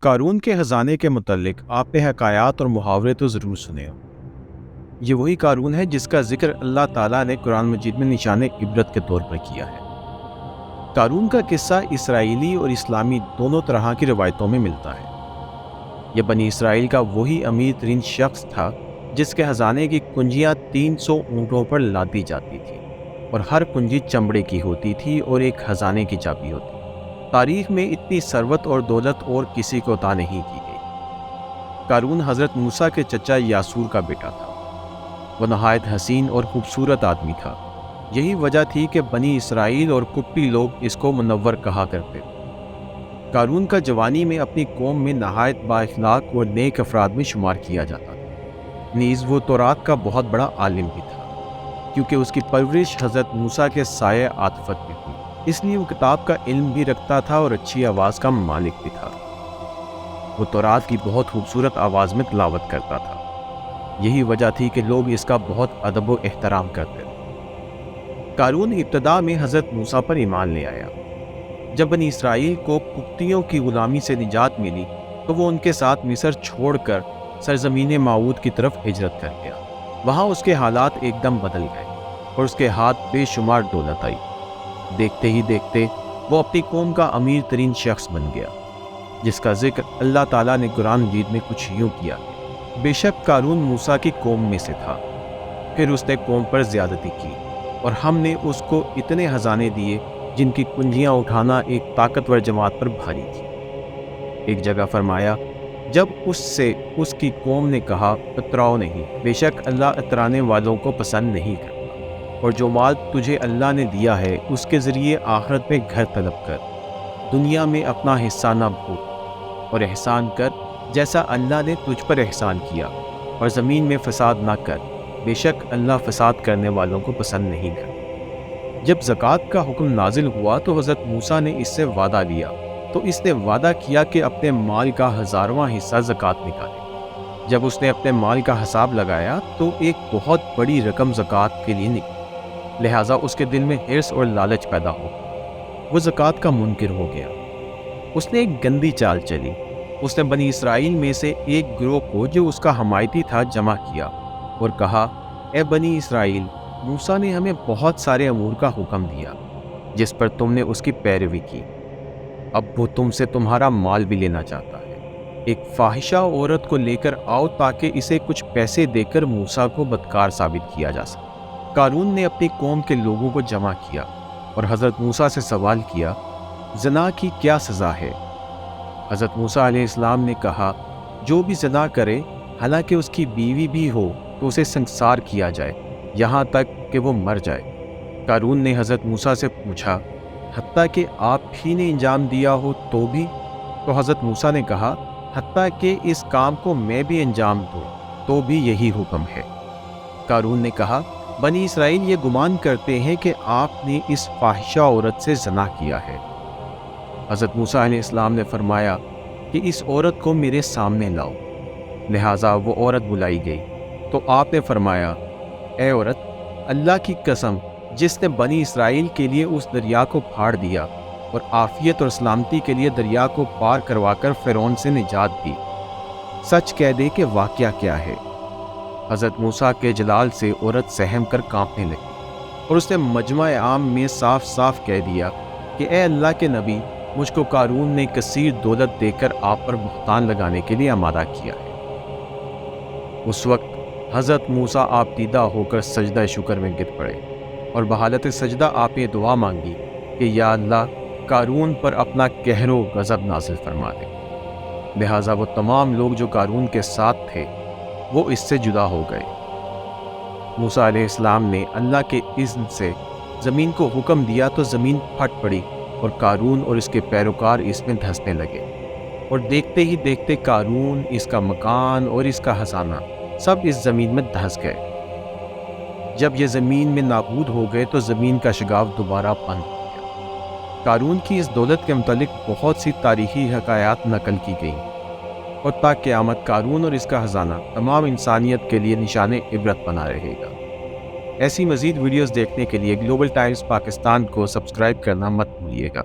قارون کے خزانے کے متعلق آپ نے حکایات اور محاورے تو ضرور سنے ہو۔ یہ وہی قارون ہے جس کا ذکر اللہ تعالیٰ نے قرآن مجید میں نشان عبرت کے طور پر کیا ہے۔ قارون کا قصہ اسرائیلی اور اسلامی دونوں طرح کی روایتوں میں ملتا ہے۔ یہ بنی اسرائیل کا وہی امیر ترین شخص تھا جس کے خزانے کی کنجیاں 300 اونٹوں پر لادی جاتی تھی اور ہر کنجی چمڑے کی ہوتی تھی اور ایک خزانے کی چابی ہوتی۔ تاریخ میں اتنی ثروت اور دولت اور کسی کو عطا نہیں کی گئی۔ قارون حضرت موسیٰ کے چچا یاسور کا بیٹا تھا۔ وہ نہایت حسین اور خوبصورت آدمی تھا۔ یہی وجہ تھی کہ بنی اسرائیل اور کپٹی لوگ اس کو منور کہا کرتے تھے۔ قارون کا جوانی میں اپنی قوم میں نہایت با اخلاق اور نیک افراد میں شمار کیا جاتا تھا۔ نیز وہ تورات کا بہت بڑا عالم بھی تھا، کیونکہ اس کی پرورش حضرت موسیٰ کے سایہ عاطفت میں ہوئی، اس لیے وہ کتاب کا علم بھی رکھتا تھا اور اچھی آواز کا مالک بھی تھا۔ وہ تورات کی بہت خوبصورت آواز میں تلاوت کرتا تھا۔ یہی وجہ تھی کہ لوگ اس کا بہت ادب و احترام کرتے تھے۔ قارون ابتدا میں حضرت موسیٰ پر ایمان لے آیا۔ جب بنی اسرائیل کو کپتیوں کی غلامی سے نجات ملی تو وہ ان کے ساتھ مصر چھوڑ کر سرزمین موعود کی طرف ہجرت کر گیا۔ وہاں اس کے حالات ایک دم بدل گئے اور اس کے ہاتھ بے شمار دولت آئی۔ دیکھتے ہی دیکھتے وہ اپنی قوم کا امیر ترین شخص بن گیا، جس کا ذکر اللہ تعالیٰ نے قرآن مجید میں کچھ یوں کیا: بے شک قارون موسیٰ کی قوم میں سے تھا، پھر اس نے قوم پر زیادتی کی اور ہم نے اس کو اتنے خزانے دیے جن کی کنجیاں اٹھانا ایک طاقتور جماعت پر بھاری تھی۔ ایک جگہ فرمایا: جب اس سے اس کی قوم نے کہا اتراؤ نہیں، بے شک اللہ اترانے والوں کو پسند نہیں کرتا، اور جو مال تجھے اللہ نے دیا ہے اس کے ذریعے آخرت میں گھر طلب کر، دنیا میں اپنا حصہ نہ بھول، اور احسان کر جیسا اللہ نے تجھ پر احسان کیا، اور زمین میں فساد نہ کر، بے شک اللہ فساد کرنے والوں کو پسند نہیں کرتا۔ جب زکوٰۃ کا حکم نازل ہوا تو حضرت موسیٰ نے اس سے وعدہ لیا، تو اس نے وعدہ کیا کہ اپنے مال کا 1000واں حصہ زکوٰۃ نکالے۔ جب اس نے اپنے مال کا حساب لگایا تو ایک بہت بڑی رقم زکوٰۃ کے لیے نکلی، لہٰذا اس کے دل میں حرص اور لالچ پیدا ہو، وہ زکوٰۃ کا منکر ہو گیا۔ اس نے ایک گندی چال چلی۔ اس نے بنی اسرائیل میں سے ایک گروہ کو جو اس کا حمایتی تھا جمع کیا اور کہا: اے بنی اسرائیل، موسیٰ نے ہمیں بہت سارے امور کا حکم دیا جس پر تم نے اس کی پیروی کی، اب وہ تم سے تمہارا مال بھی لینا چاہتا ہے۔ ایک فاحشہ عورت کو لے کر آؤ تاکہ اسے کچھ پیسے دے کر موسیٰ کو بدکار ثابت کیا جا سکے۔ قارون نے اپنی قوم کے لوگوں کو جمع کیا اور حضرت موسیٰ سے سوال کیا: زنا کی کیا سزا ہے؟ حضرت موسیٰ علیہ السلام نے کہا: جو بھی زنا کرے حالانکہ اس کی بیوی بھی ہو تو اسے سنسار کیا جائے یہاں تک کہ وہ مر جائے۔ قارون نے حضرت موسیٰ سے پوچھا: حتیٰ کہ آپ ہی نے انجام دیا ہو تو بھی؟ تو حضرت موسیٰ نے کہا: حتیٰ کہ اس کام کو میں بھی انجام دوں تو بھی یہی حکم ہے۔ قارون نے کہا: بنی اسرائیل یہ گمان کرتے ہیں کہ آپ نے اس فاحشہ عورت سے زنا کیا ہے۔ حضرت موسیٰ علیہ السلام نے فرمایا کہ اس عورت کو میرے سامنے لاؤ۔ لہٰذا وہ عورت بلائی گئی تو آپ نے فرمایا: اے عورت، اللہ کی قسم جس نے بنی اسرائیل کے لیے اس دریا کو پھاڑ دیا اور عافیت اور سلامتی کے لیے دریا کو پار کروا کر فرعون سے نجات دی، سچ کہہ دے کہ واقعہ کیا ہے۔ حضرت موسیٰ کے جلال سے عورت سہم کر کانپنے لگی اور اس نے مجمع عام میں صاف صاف کہہ دیا کہ اے اللہ کے نبی، مجھ کو قارون نے کثیر دولت دے کر آپ پر بہتان لگانے کے لیے آمادہ کیا ہے۔ اس وقت حضرت موسیٰ آپ دیدہ ہو کر سجدہ شکر میں گر پڑے اور بحالت سجدہ آپ نے دعا مانگی کہ یا اللہ، قارون پر اپنا قہر و غضب نازل فرما دے۔ لہٰذا وہ تمام لوگ جو قارون کے ساتھ تھے وہ اس سے جدا ہو گئے۔ موسیٰ علیہ السلام نے اللہ کے اذن سے زمین کو حکم دیا تو زمین پھٹ پڑی اور قارون اور اس کے پیروکار اس میں دھنسنے لگے، اور دیکھتے ہی دیکھتے قارون، اس کا مکان اور اس کا خزانہ سب اس زمین میں دھنس گئے۔ جب یہ زمین میں نابود ہو گئے تو زمین کا شگاف دوبارہ بند ہو گیا۔ قارون کی اس دولت کے متعلق بہت سی تاریخی حکایات نقل کی گئیں، اور تا قیامت قارون اور اس کا خزانہ تمام انسانیت کے لیے نشان عبرت بنا رہے گا۔ ایسی مزید ویڈیوز دیکھنے کے لیے گلوبل ٹائمز پاکستان کو سبسکرائب کرنا مت بھولیے گا۔